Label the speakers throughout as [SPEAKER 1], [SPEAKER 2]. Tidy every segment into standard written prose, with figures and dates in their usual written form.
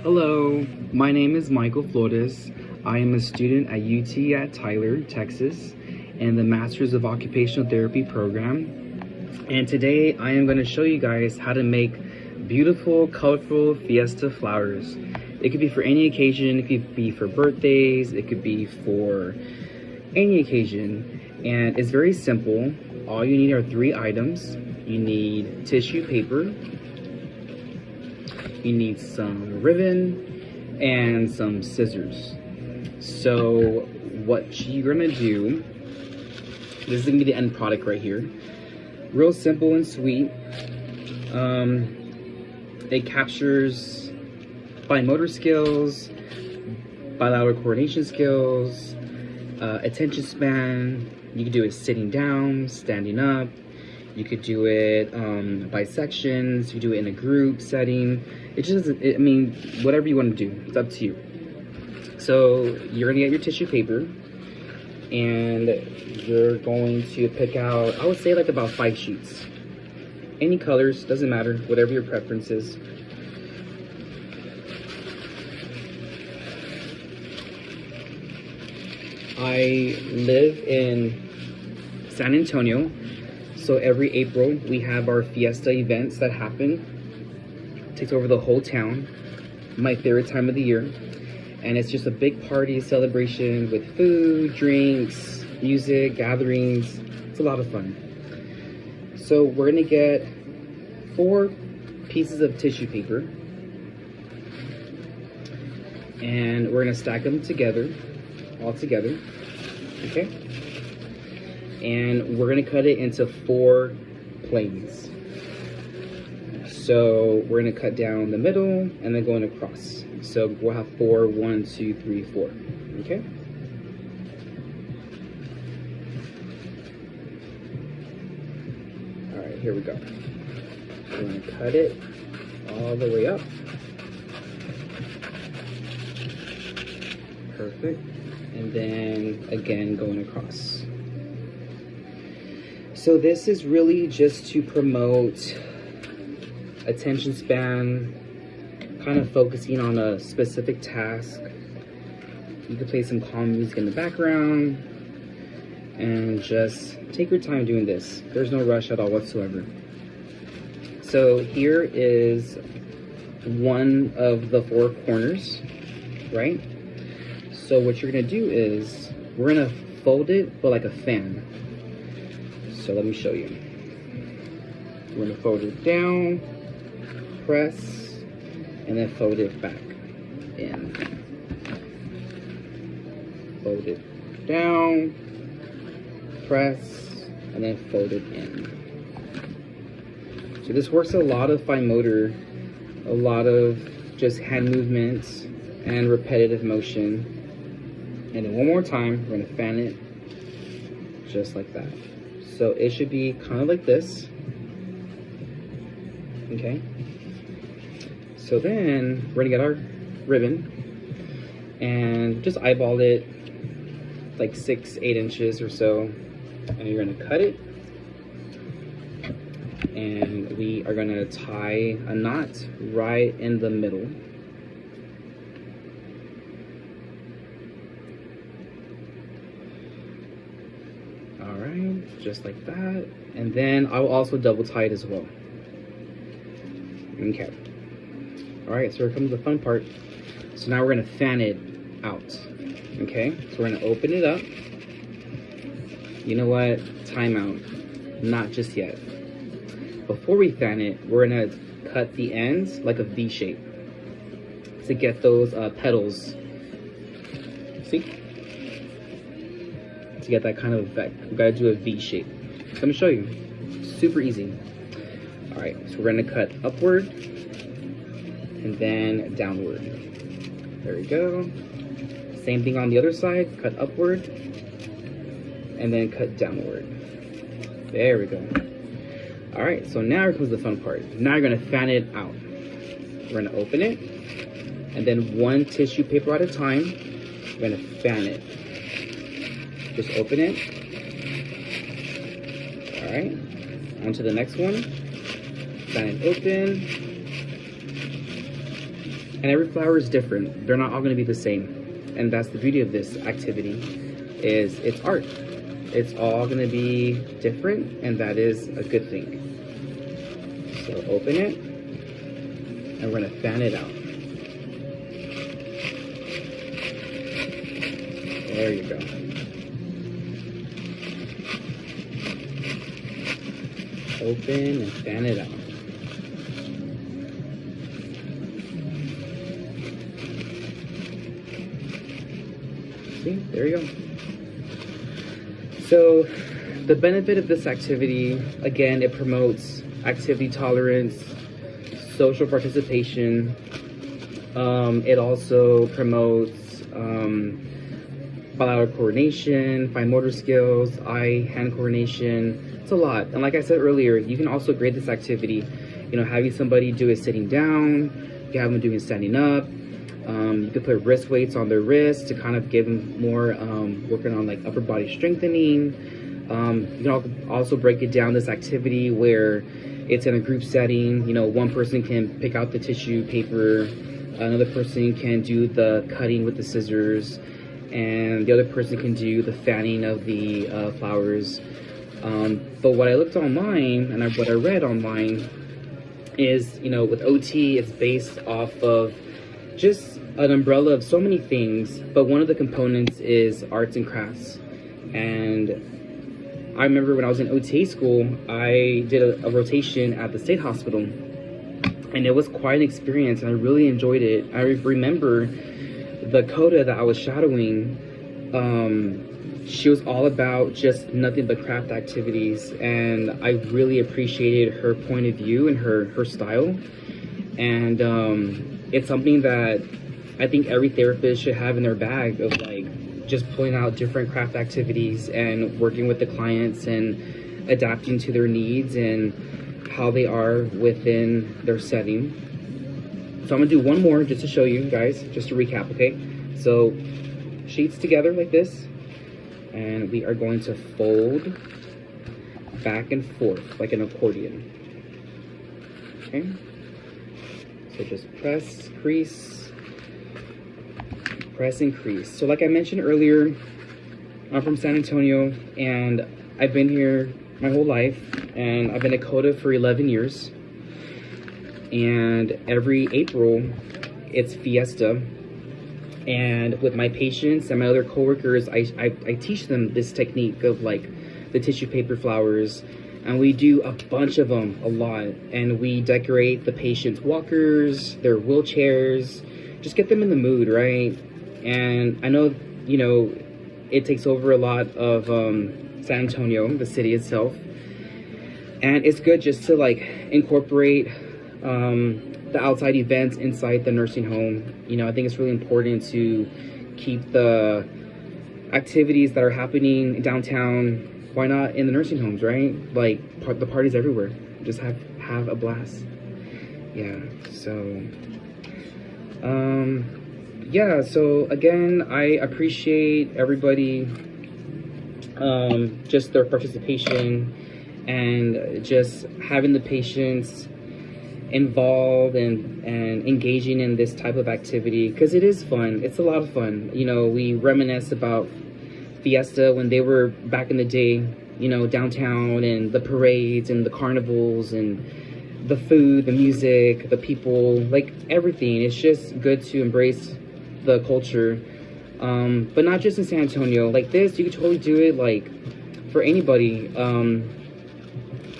[SPEAKER 1] Hello, my name is Michael Flores. I am a student at UT at Tyler, Texas, in the Masters of Occupational Therapy program. And today I am going to show you guys how to make beautiful, colorful fiesta flowers. It could be for any occasion. It could be for birthdays. It could be for any occasion. And it's very simple. All you need are 3 items. You need tissue paper. You need some ribbon and some scissors. So what you're gonna do, this is gonna be the end product right here. Real simple and sweet. It captures fine motor skills, bilateral coordination skills, attention span. You can do it sitting down, standing up. You could do it by sections. You do it in a group setting. It just, I mean, whatever you want to do. It's up to you. So you're gonna get your tissue paper, and you're going to pick out, I would say, like about 5 sheets. Any colors, doesn't matter, whatever your preference is. I live in San Antonio. So every April, we have our fiesta events that happen. It takes over the whole town. My favorite time of the year. And it's just a big party celebration with food, drinks, music, gatherings. It's a lot of fun. So we're gonna get 4 pieces of tissue paper. And we're gonna stack them together, all together, okay? And we're gonna cut it into 4 planes. So we're gonna cut down the middle and then going across. So we'll have 4, 1, 2, 3, 4, okay? All right, here we go. We're gonna cut it all the way up. Perfect. And then again, going across. So this is really just to promote attention span, kind of focusing on a specific task. You can play some calm music in the background and just take your time doing this. There's no rush at all whatsoever. So here is one of the 4 corners, right? So what you're gonna do is we're gonna fold it, but like a fan. So let me show you. We're gonna fold it down, press, and then fold it back in. Fold it down, press, and then fold it in. So this works a lot of fine motor, a lot of just hand movements and repetitive motion. And then one more time, we're gonna fan it just like that. So it should be kind of like this, okay? So then we're gonna get our ribbon and just eyeball it like 6, 8 inches or so. And you're gonna cut it. And we are gonna tie a knot right in the middle. Alright, just like that. And then I will also double tie it as well. Okay. Alright, so here comes the fun part. So now we're gonna fan it out. Okay, so we're gonna open it up. You know what? Time out. Not just yet. Before we fan it, we're gonna cut the ends like a V shape to get those petals. See? To get that kind of effect, we gotta do a V shape. Let me show you. Super easy. All right, so we're gonna cut upward and then downward. There we go. Same thing on the other side. Cut upward and then cut downward. There we go. All right, so now here comes the fun part. Now you're gonna fan it out. We're gonna open it, and then 1 tissue paper at a time, we're gonna fan it. Just open it. All right, on to the next one. Fan it open. And every flower is different. They're not all going to be the same. And that's the beauty of this activity, is it's art. It's all going to be different, and that is a good thing. So open it, and we're going to fan it out. There you go. Open and fan it out. See, there you go. So the benefit of this activity, again, it promotes activity tolerance, social participation. It also promotes bilateral coordination, fine motor skills, eye-hand coordination. It's a lot. And like I said earlier, you can also grade this activity, you know, having somebody do it sitting down, you can have them doing it standing up. You could put wrist weights on their wrists to kind of give them more, working on like upper body strengthening. You can also break it down, this activity, where it's in a group setting. You know, one person can pick out the tissue paper, another person can do the cutting with the scissors, and the other person can do the fanning of the flowers. But what I looked online, and what I read online, is, you know, with OT, it's based off of just an umbrella of so many things, but one of the components is arts and crafts. And I remember when I was in OTA school, I did a rotation at the state hospital, and it was quite an experience, and I really enjoyed it. I remember the coda that I was shadowing, she was all about just nothing but craft activities, and I really appreciated her point of view and her style. And it's something that I think every therapist should have in their bag, of like just pulling out different craft activities and working with the clients and adapting to their needs and how they are within their setting. So I'm gonna do one more just to show you guys, just to recap, okay? So sheets together like this, and we are going to fold back and forth like an accordion. Okay? So just press, crease, press and crease. So like I mentioned earlier, I'm from San Antonio, and I've been here my whole life, and I've been at CODA for 11 years. And every April, it's Fiesta. And with my patients and my other coworkers, I teach them this technique of like the tissue paper flowers. And we do a bunch of them, a lot. And we decorate the patients' walkers, their wheelchairs, just get them in the mood, right? And I know, you know, it takes over a lot of San Antonio, the city itself. And it's good just to like incorporate the outside events inside the nursing home. You know, I think it's really important to keep the activities that are happening downtown, why not in the nursing homes, right? Like the parties everywhere. Just have a blast. Yeah, so yeah, so again, I appreciate everybody, just their participation and just having the patients involved and engaging in this type of activity, because it is fun. It's a lot of fun. You know, we reminisce about Fiesta when they were back in the day, you know, downtown, and the parades and the carnivals and the food, the music, the people, like everything. It's just good to embrace the culture, but not just in San Antonio. Like this, you could totally do it like for anybody,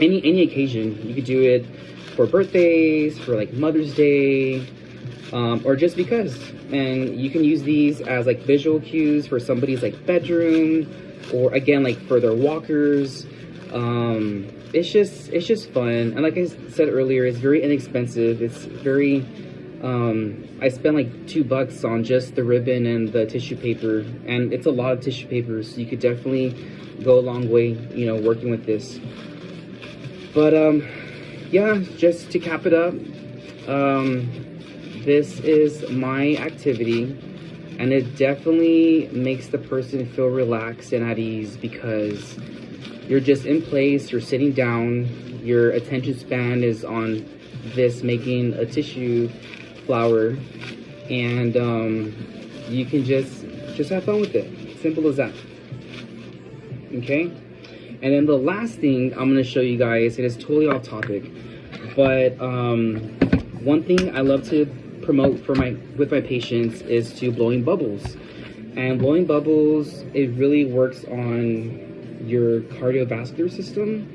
[SPEAKER 1] any occasion. You could do it for birthdays, for like Mother's Day, or just because. And you can use these as like visual cues for somebody's like bedroom, or again like for their walkers. It's just fun. And like I said earlier, it's very inexpensive. It's very I spent like $2 on just the ribbon and the tissue paper, and it's a lot of tissue paper, so you could definitely go a long way, you know, working with this. But yeah, just to cap it up, this is my activity, and it definitely makes the person feel relaxed and at ease, because you're just in place, you're sitting down, your attention span is on this, making a tissue flower, and you can just have fun with it. Simple as that. Okay, and then the last thing I'm gonna show you guys, it is totally off topic, but one thing I love to promote with my patients is to blowing bubbles. And blowing bubbles, it really works on your cardiovascular system,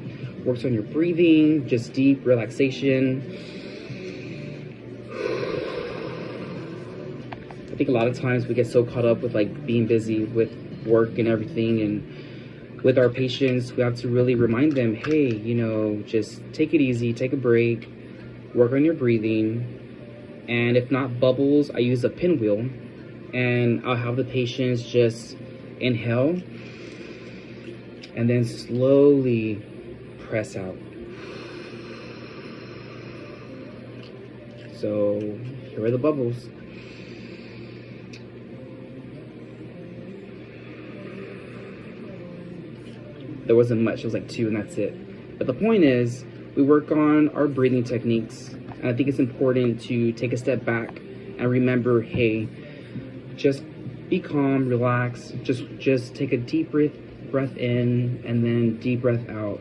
[SPEAKER 1] works on your breathing, just deep relaxation. I think a lot of times we get so caught up with like being busy with work and everything, and with our patients, we have to really remind them, hey, you know, just take it easy, take a break, work on your breathing. And if not bubbles, I use a pinwheel, and I'll have the patients just inhale and then slowly press out. So here are the bubbles. There wasn't much, it was like 2 and that's it. But the point is, we work on our breathing techniques, and I think it's important to take a step back and remember, hey, just be calm, relax, just take a deep breath in and then deep breath out.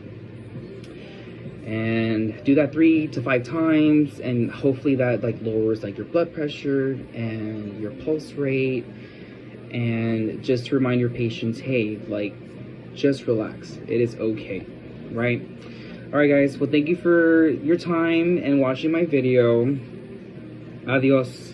[SPEAKER 1] And do that 3 to 5 times, and hopefully that like lowers like your blood pressure and your pulse rate. And just to remind your patients, hey, like, just relax, it is okay, right? All right guys, well, thank you for your time and watching my video. Adios.